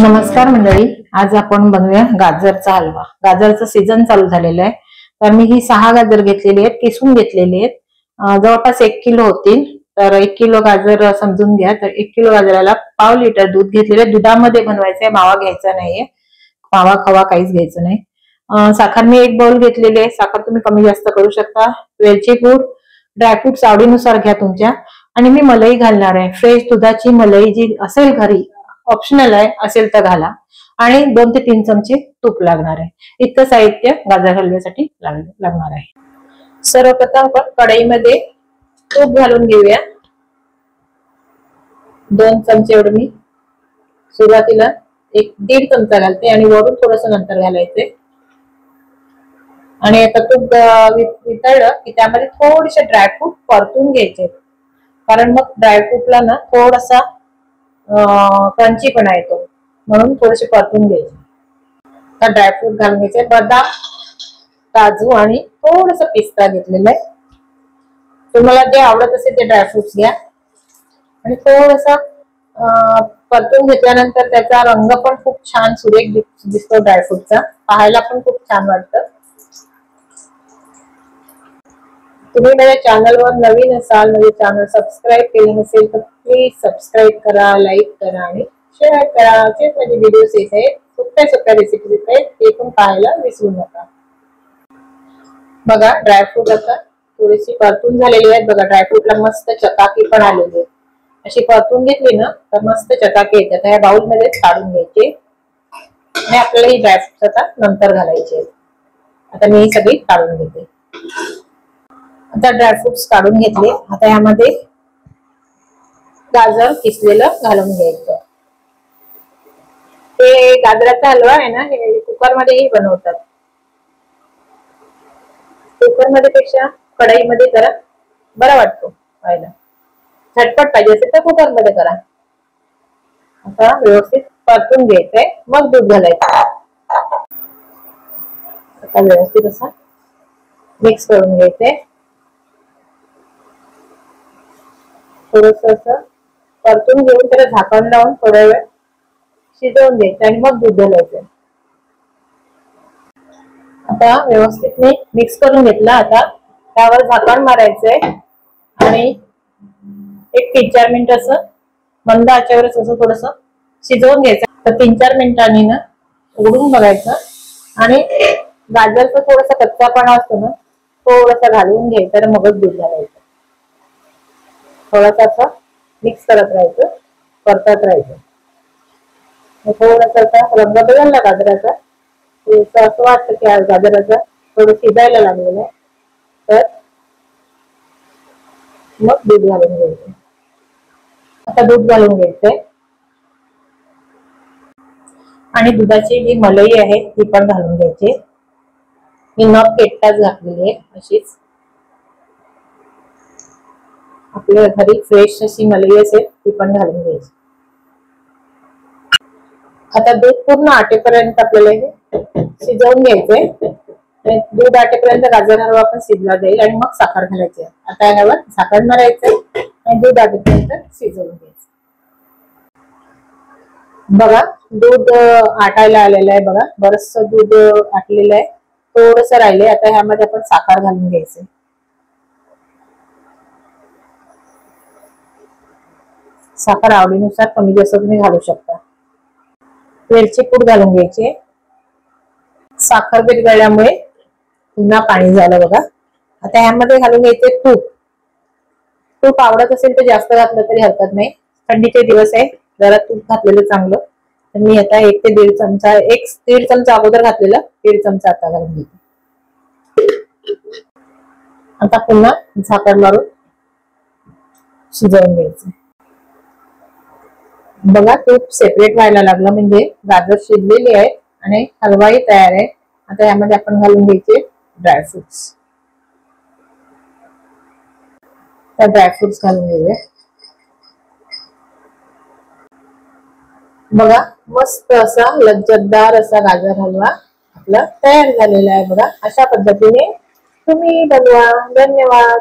नमस्कार मंडळी, आज आपण बनवूया गाजरचा हलवा। गाजरचा सीझन चालू झालेला आहे, तर मी ही 6 गाजर घेतलेली आहेत, किसून घेतलेली आहेत। जवळपास 1 किलो होतील, तर 1 किलो गाजर समजून घ्या। तर 1 किलो गाजराला पाव लिटर दूध घेतलेले, दुधामध्ये बनवायचंय, मावा घ्यायचा नाहीये, मावा खवा काहीच घ्यायचं नाही। साखर मी 1 बाउल घेतलेली आहे, साखर तुम्ही कमी जास्त करू शकता। वेलची पूड, ड्रायफ्रुट्स आवडीनुसार घ्या तुमच्या। आणि मी मलाई घालणार आहे, फ्रेश दुधाची मलाई जी असेल घरी, ऑप्शनल आहे, असेल तर घाला। आणि 2 ते 3 चमचे तूप लागणार आहे। इतकं साहित्य गाजर हलव्यासाठी लागणार आहे। सर्वप्रथम आपण कढईमध्ये तूप घालून घेऊया। 2 चमचे एवढं मी सुरुवातीला 1-1.5 चमचा घालते आणि वरून थोडस नंतर घालायचे। आणि आता तूप वितळलं की त्यामध्ये थोडेसे ड्रायफ्रूट परतून घ्यायचे, कारण मग ड्रायफ्रूटला ना थोडासा क्रंचीपणा येतो, म्हणून थोडेसे परतून घ्यायचे। तर ड्रायफ्रूट घालून घ्यायचे, बदाम, काजू आणि थोडस पिस्ता घेतलेलं आहे। तुम्हाला जे आवडत असेल ते ड्रायफ्रुट्स घ्या आणि थोडासा परतून घेतल्यानंतर त्याचा रंग पण खूप छान सुरेख दिसतो, ड्रायफ्रूटचा पाहायला पण खूप छान वाटतं। तुम्ही माझ्या चॅनलवर नवीन असाल, माझे चॅनल सबस्क्राईब केले नसेल तर प्लीज सबस्क्राईब करा, लाईक करा आणि शेअर करा। असेच माझे व्हिडिओज येत आहेत, सोप्या रेसिपीज येत आहेत, ते पण पाहायला विसरू नका। बघा ड्रायफ्रूट आता थोडीशी परतून झालेली आहेत। बघा ड्रायफ्रूटला मस्त चकाकी पण आलेली आहे। अशी परतून घेतली ना तर मस्त चकाकी येतात। ह्या बाउल मध्ये काढून घ्यायचे आणि आपल्याला ही ड्रायफ्रूट आता नंतर घालायचे। आता मी ही सगळी काढून घेते। आता ड्रायफ्रुट्स काढून घेतले, आता यामध्ये गाजर किसलेलं घालून घ्यायचं। हे गाजराचा हलवा आहे ना, हे कुकर मध्येही बनवतात। कुकर मध्ये पेक्षा कढईमध्ये जरा बरा वाटतो खायला, झटपट पाहिजे असेल तर कुकर मध्ये करा। आता व्यवस्थित परतून घ्यायचंय, मग दूध घालायचं। आता व्यवस्थित असं मिक्स करून घ्यायचंय, थोडस असं परतून घेऊन त्याला झाकण लावून थोड्या वेळ शिजवून द्यायचं आणि मग दूध घालायचं। आता व्यवस्थित मी मिक्स करून घेतला। आता त्यावर झाकण मारायचंय आणि 1-3-4 मिनिट असं मंद आचेवरच असं थोडस शिजवून घ्यायचं। तर 3-4 मिनिटांनी ना उघडून बघायचं आणि गाजरचा थोडासा कच्चापणा असतो ना, थोडासा घालून घ्यायचं आणि मगच दूध घालायचं। थोडासा असं मिक्स करत राहायचं, परतत राहायचं। थोडासा रंग बदलला गाजराचा, असं वाटतं की गाजराचा थोडं शिजायला लागलेलं आहे, तर मग दूध घालून घ्यायचं। आता दूध घालून घ्यायचंय आणि दुधाची जी मलाई आहे ती पण घालून घ्यायची। मी न पेटताच घातलेली आहे, अशीच आपल्या घरी फ्रेश अशी मलाई असेल ती पण घालून घ्यायची। आता दूध पूर्ण आटेपर्यंत आपल्याला हे शिजवून घ्यायचंय। दूध आटेपर्यंत गाजर हलवा पण शिजला जाईल आणि मग साखर घालायची। आता यावर झाकण मारायचं आणि दूध आटेपर्यंत शिजवून घ्यायचं। बघा दूध आटायला आलेलं आहे, बघा बरस दूध आटलेलं आहे, थोडस राहिलंय। आता ह्यामध्ये आपण साखर घालून घ्यायचं। साखर आवडीनुसार कमी जास्त तुम्ही घालू शकता। वेलची पूड घालून घ्यायची। साखर विरघळल्यामुळे पुन्हा पाणी झालं बघा। आता ह्यामध्ये घालून घ्यायचे तूप। तूप आवडत असेल तर जास्त घातलं तरी हरकत नाही, थंडीचे दिवस आहे, जरा तूप घातलेलं चांगलं। तर मी आता 1 ते 1.5 चमचा, 1-1.5 चमचा अगोदर घातलेला, 1.5 चमचा आता घालून घेते। आता पुन्हा झाकण मारून शिजवून घ्यायचं। बघा तूप सेपरेट व्हायला लागलं म्हणजे गाजर शिजलेली आहे आणि हलवाही तयार आहे। आता यामध्ये आपण घालून घ्यायचे ड्रायफ्रुट्स। तर ड्रायफ्रुट्स घालून घेऊया। बघा मस्त असा लज्जतदार असा गाजर हलवा आपला तयार झालेला आहे। बघा अशा पद्धतीने तुम्ही बनवा। धन्यवाद।